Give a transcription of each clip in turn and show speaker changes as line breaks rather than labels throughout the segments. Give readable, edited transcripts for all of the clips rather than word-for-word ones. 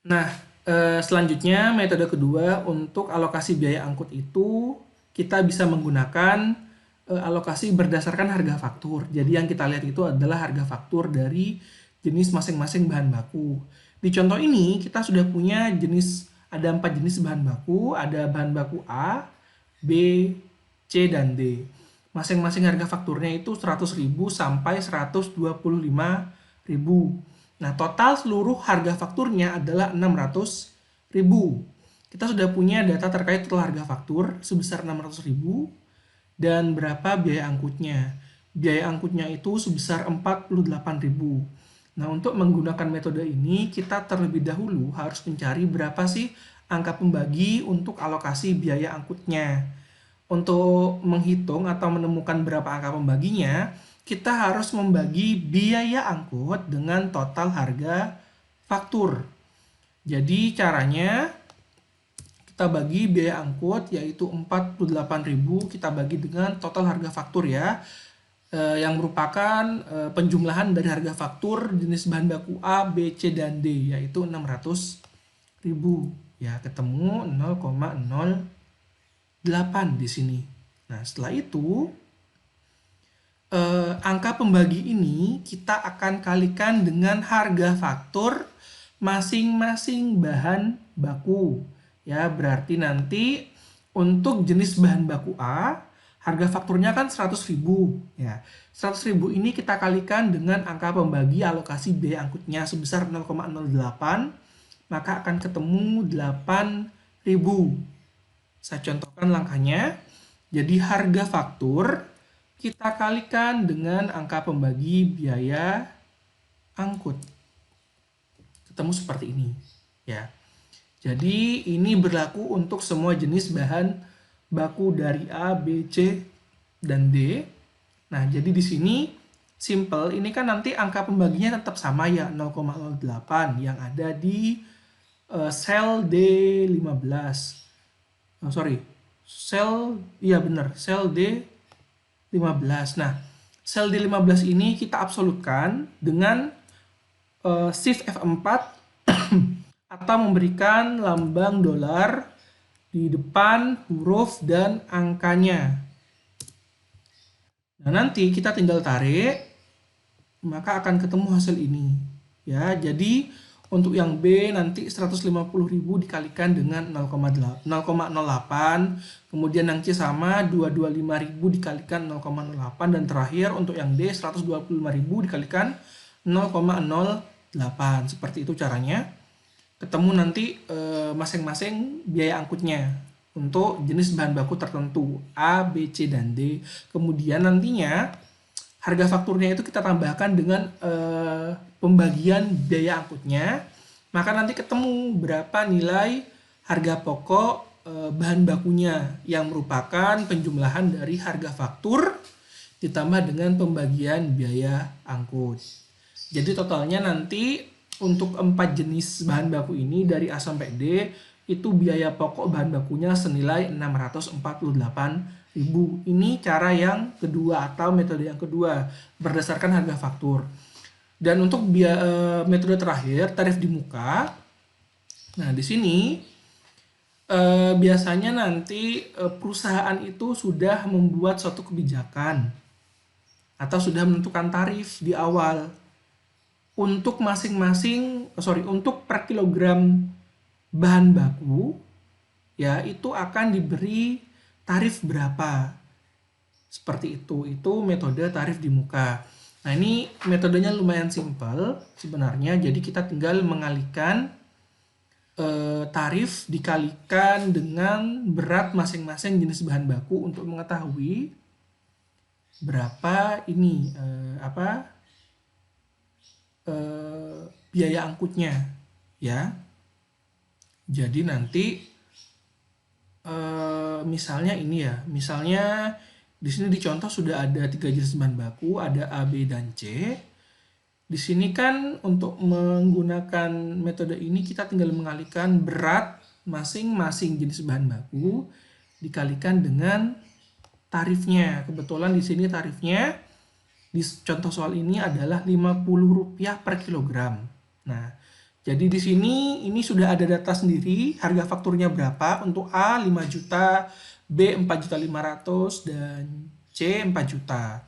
Nah, selanjutnya metode kedua untuk alokasi biaya angkut itu kita bisa menggunakan alokasi berdasarkan harga faktur. Jadi yang kita lihat itu adalah harga faktur dari jenis masing-masing bahan baku. Di contoh ini kita sudah punya ada 4 jenis bahan baku, ada bahan baku A, B, C, dan D. Masing-masing harga fakturnya itu 100.000 sampai 125.000. Nah, total seluruh harga fakturnya adalah 600.000. Kita sudah punya data terkait total harga faktur sebesar 600.000 dan berapa biaya angkutnya. Biaya angkutnya itu sebesar 48.000. Nah, untuk menggunakan metode ini, kita terlebih dahulu harus mencari berapa sih angka pembagi untuk alokasi biaya angkutnya. Untuk menghitung atau menemukan berapa angka pembaginya, kita harus membagi biaya angkut dengan total harga faktur. Jadi caranya kita bagi biaya angkut yaitu 48.000 kita bagi dengan total harga faktur ya. Yang merupakan penjumlahan dari harga faktur jenis bahan baku A, B, C, dan D yaitu 600.000 ya, ketemu 0,08 di sini. Nah, setelah itu angka pembagi ini kita akan kalikan dengan harga faktur masing-masing bahan baku. Ya, berarti nanti untuk jenis bahan baku A, harga fakturnya kan 100.000 ya. 100.000 ini kita kalikan dengan angka pembagi alokasi biaya angkutnya sebesar 0,08, maka akan ketemu 8.000. Saya contohkan langkahnya. Jadi harga faktur kita kalikan dengan angka pembagi biaya angkut. Ketemu seperti ini, ya. Jadi ini berlaku untuk semua jenis bahan baku dari A, B, C, dan D. Nah, jadi di sini simple, ini kan nanti angka pembaginya tetap sama ya, 0,08 yang ada di sel D15. Oh, sorry, iya benar, sel D15. Nah, sel D15 ini kita absolutkan dengan shift F4 atau memberikan lambang dolar di depan huruf dan angkanya. Nah, nanti kita tinggal tarik, maka akan ketemu hasil ini. Ya, jadi untuk yang B nanti 150.000 dikalikan dengan 0,08, kemudian yang C sama 225.000 dikalikan 0,08, dan terakhir untuk yang D 125.000 dikalikan 0,08. Seperti itu caranya. Ketemu nanti masing-masing biaya angkutnya untuk jenis bahan baku tertentu A, B, C, dan D. Kemudian nantinya harga fakturnya itu kita tambahkan dengan pembagian biaya angkutnya, maka nanti ketemu berapa nilai harga pokok bahan bakunya yang merupakan penjumlahan dari harga faktur ditambah dengan pembagian biaya angkut. Jadi totalnya nanti untuk 4 jenis bahan baku ini dari A sampai D itu biaya pokok bahan bakunya senilai 648.000. Ini cara yang kedua atau metode yang kedua berdasarkan harga faktur. Dan untuk metode terakhir tarif di muka. Nah, di sini biasanya nanti perusahaan itu sudah membuat suatu kebijakan atau sudah menentukan tarif di awal untuk untuk per kilogram bahan baku ya itu akan diberi tarif berapa. Seperti itu metode tarif di muka. Nah, ini metodenya lumayan simpel sebenarnya. Jadi kita tinggal mengalihkan tarif dikalikan dengan berat masing-masing jenis bahan baku untuk mengetahui berapa ini biaya angkutnya ya. Jadi nanti misalnya ini ya, misalnya di sini dicontoh sudah ada 3 jenis bahan baku, ada A, B, dan C. Di sini kan untuk menggunakan metode ini kita tinggal mengalihkan berat masing-masing jenis bahan baku dikalikan dengan tarifnya. Kebetulan di sini tarifnya di contoh soal ini adalah Rp50 per kilogram. Nah, Jadi di sini ini sudah ada data sendiri, harga fakturnya berapa untuk A 5 juta, B 4.500.000 dan C 4 juta.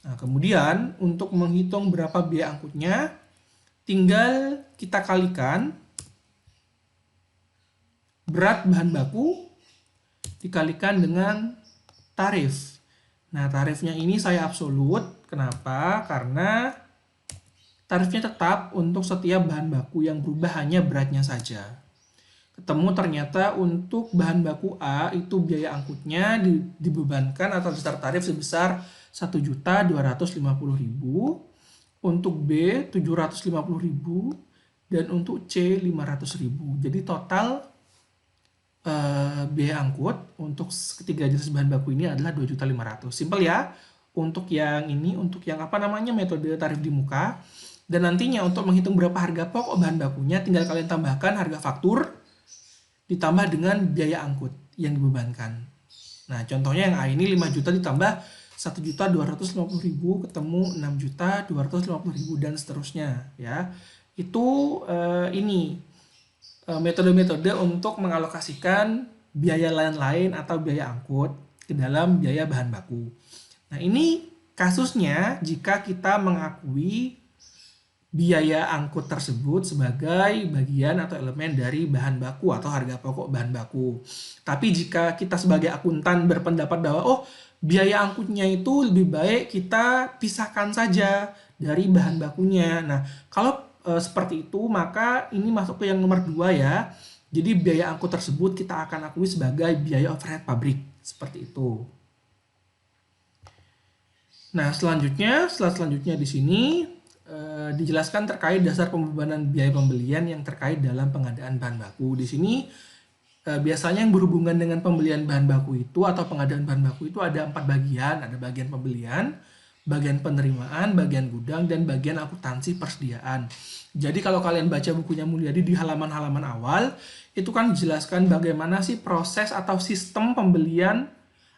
Nah, kemudian untuk menghitung berapa biaya angkutnya, tinggal kita kalikan berat bahan baku dikalikan dengan tarif. Nah, tarifnya ini saya absolut. Kenapa? Karena tarifnya tetap untuk setiap bahan baku, yang berubah hanya beratnya saja. Ketemu ternyata untuk bahan baku A itu biaya angkutnya dibebankan atau dasar tarif sebesar 1.250.000, untuk B 750.000, dan untuk C 500.000. Jadi total biaya angkut untuk ketiga jenis bahan baku ini adalah 2.500.000. Simpel ya. Untuk yang ini, untuk yang apa namanya, metode tarif di muka. Dan nantinya untuk menghitung berapa harga pokok bahan bakunya, tinggal kalian tambahkan harga faktur ditambah dengan biaya angkut yang dibebankan. Nah, contohnya yang A ini 5 juta ditambah 1.250.000 ketemu 6.250.000 dan seterusnya ya. Itu ini metode-metode untuk mengalokasikan biaya lain-lain atau biaya angkut ke dalam biaya bahan baku. Nah, ini kasusnya jika kita mengakui biaya angkut tersebut sebagai bagian atau elemen dari bahan baku atau harga pokok bahan baku. Tapi jika kita sebagai akuntan berpendapat bahwa biaya angkutnya itu lebih baik kita pisahkan saja dari bahan bakunya. Nah, kalau seperti itu, maka ini masuk ke yang nomor 2 ya. Jadi biaya angkut tersebut kita akan akui sebagai biaya overhead pabrik. Seperti itu. Nah, selanjutnya di sini dijelaskan terkait dasar pembebanan biaya pembelian yang terkait dalam pengadaan bahan baku. Di sini biasanya yang berhubungan dengan pembelian bahan baku itu atau pengadaan bahan baku itu ada 4 bagian. Ada bagian pembelian, bagian penerimaan, bagian gudang, dan bagian akuntansi persediaan. Jadi kalau kalian baca bukunya Mulyadi di halaman-halaman awal, itu kan dijelaskan bagaimana sih proses atau sistem pembelian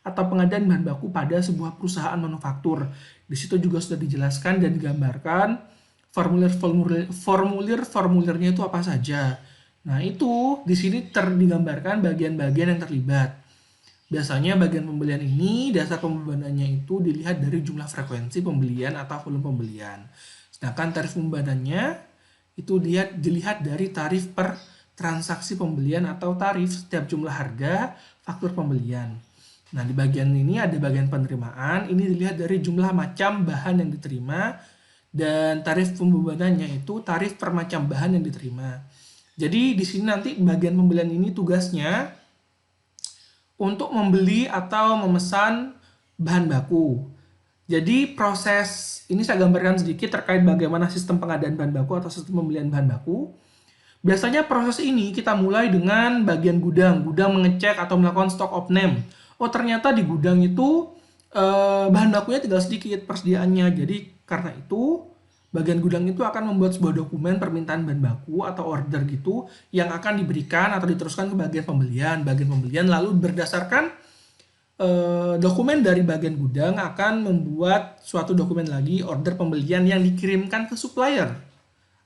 atau pengadaan bahan baku pada sebuah perusahaan manufaktur. Di situ juga sudah dijelaskan dan digambarkan formulir-formulirnya itu apa saja. Nah, itu di sini digambarkan bagian-bagian yang terlibat. Biasanya bagian pembelian ini dasar pembebanannya itu dilihat dari jumlah frekuensi pembelian atau volume pembelian. Sedangkan tarif pembebanannya itu dilihat dari tarif per transaksi pembelian atau tarif setiap jumlah harga faktur pembelian. Nah, di bagian ini ada bagian penerimaan, ini dilihat dari jumlah macam bahan yang diterima, dan tarif pembebanannya itu tarif per macam bahan yang diterima. Jadi di sini nanti bagian pembelian ini tugasnya untuk membeli atau memesan bahan baku. Jadi proses ini saya gambarkan sedikit terkait bagaimana sistem pengadaan bahan baku atau sistem pembelian bahan baku. Biasanya proses ini kita mulai dengan bagian gudang. Gudang mengecek atau melakukan stock of name. Ternyata di gudang itu bahan bakunya tinggal sedikit persediaannya. Jadi karena itu bagian gudang itu akan membuat sebuah dokumen permintaan bahan baku atau order gitu yang akan diberikan atau diteruskan ke bagian pembelian. Bagian pembelian lalu berdasarkan dokumen dari bagian gudang akan membuat suatu dokumen lagi order pembelian yang dikirimkan ke supplier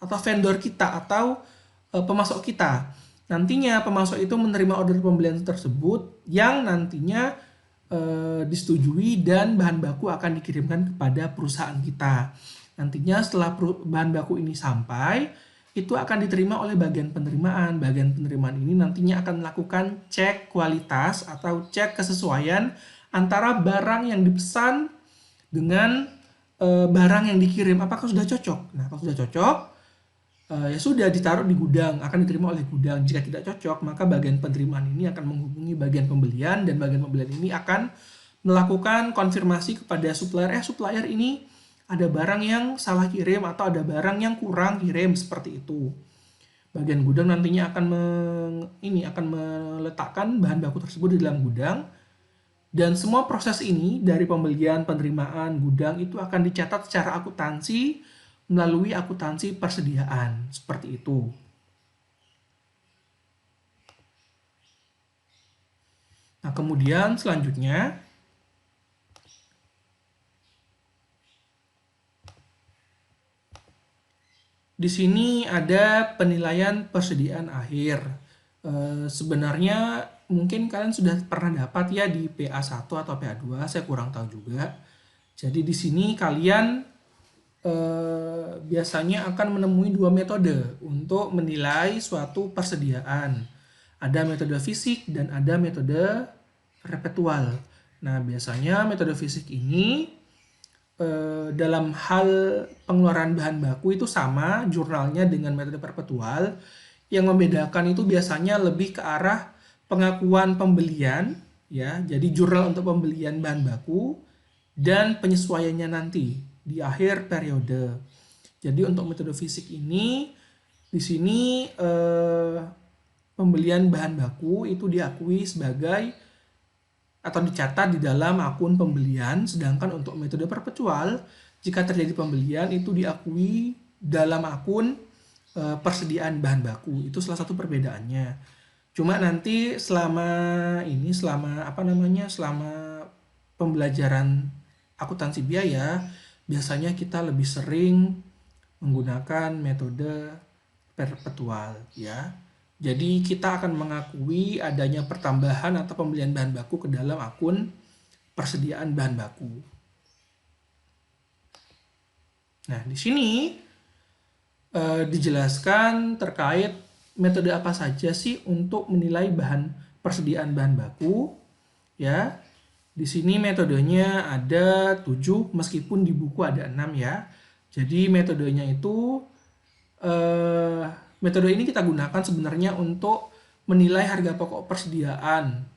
atau vendor kita atau pemasok kita. Nantinya pemasok itu menerima order pembelian tersebut yang nantinya disetujui dan bahan baku akan dikirimkan kepada perusahaan kita. Nantinya setelah bahan baku ini sampai, itu akan diterima oleh bagian penerimaan. Bagian penerimaan ini nantinya akan melakukan cek kualitas atau cek kesesuaian antara barang yang dipesan dengan barang yang dikirim. Apakah sudah cocok? Nah, kalau sudah cocok, ya sudah ditaruh di gudang, akan diterima oleh gudang. Jika tidak cocok, maka bagian penerimaan ini akan menghubungi bagian pembelian, dan bagian pembelian ini akan melakukan konfirmasi kepada supplier. Supplier ini ada barang yang salah kirim atau ada barang yang kurang kirim, seperti itu. Bagian gudang nantinya akan meletakkan bahan baku tersebut di dalam gudang, dan semua proses ini dari pembelian, penerimaan, gudang itu akan dicatat secara akuntansi melalui akuntansi persediaan, seperti itu. Nah, kemudian selanjutnya di sini ada penilaian persediaan akhir. Sebenarnya mungkin kalian sudah pernah dapat ya di PA1 atau PA2, saya kurang tahu juga. Jadi di sini kalian biasanya akan menemui dua metode untuk menilai suatu persediaan. Ada metode fisik dan ada metode perpetual. Nah, biasanya metode fisik ini dalam hal pengeluaran bahan baku itu sama jurnalnya dengan metode perpetual. Yang membedakan itu biasanya lebih ke arah pengakuan pembelian, ya. Jadi jurnal untuk pembelian bahan baku dan penyesuaiannya nanti di akhir periode. Jadi untuk metode fisik ini di sini pembelian bahan baku itu diakui sebagai atau dicatat di dalam akun pembelian, sedangkan untuk metode perpetual jika terjadi pembelian itu diakui dalam akun persediaan bahan baku. Itu salah satu perbedaannya. Cuma nanti selama pembelajaran akuntansi biaya, biasanya kita lebih sering menggunakan metode perpetual, ya. Jadi kita akan mengakui adanya pertambahan atau pembelian bahan baku ke dalam akun persediaan bahan baku. Nah, di sini dijelaskan terkait metode apa saja sih untuk menilai persediaan bahan baku, ya. Di sini metodenya ada 7, meskipun di buku ada 6 ya. Jadi metodenya itu metode ini kita gunakan sebenarnya untuk menilai harga pokok persediaan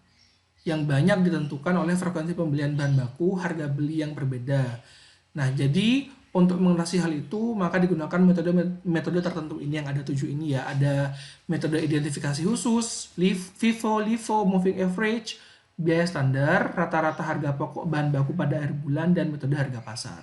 yang banyak ditentukan oleh frekuensi pembelian bahan baku, harga beli yang berbeda. Nah, jadi untuk mengatasi hal itu maka digunakan metode tertentu ini yang ada 7 ini ya. Ada metode identifikasi khusus, FIFO, LIFO, moving average, biaya standar, rata-rata harga pokok bahan baku pada akhir bulan, dan metode harga pasar.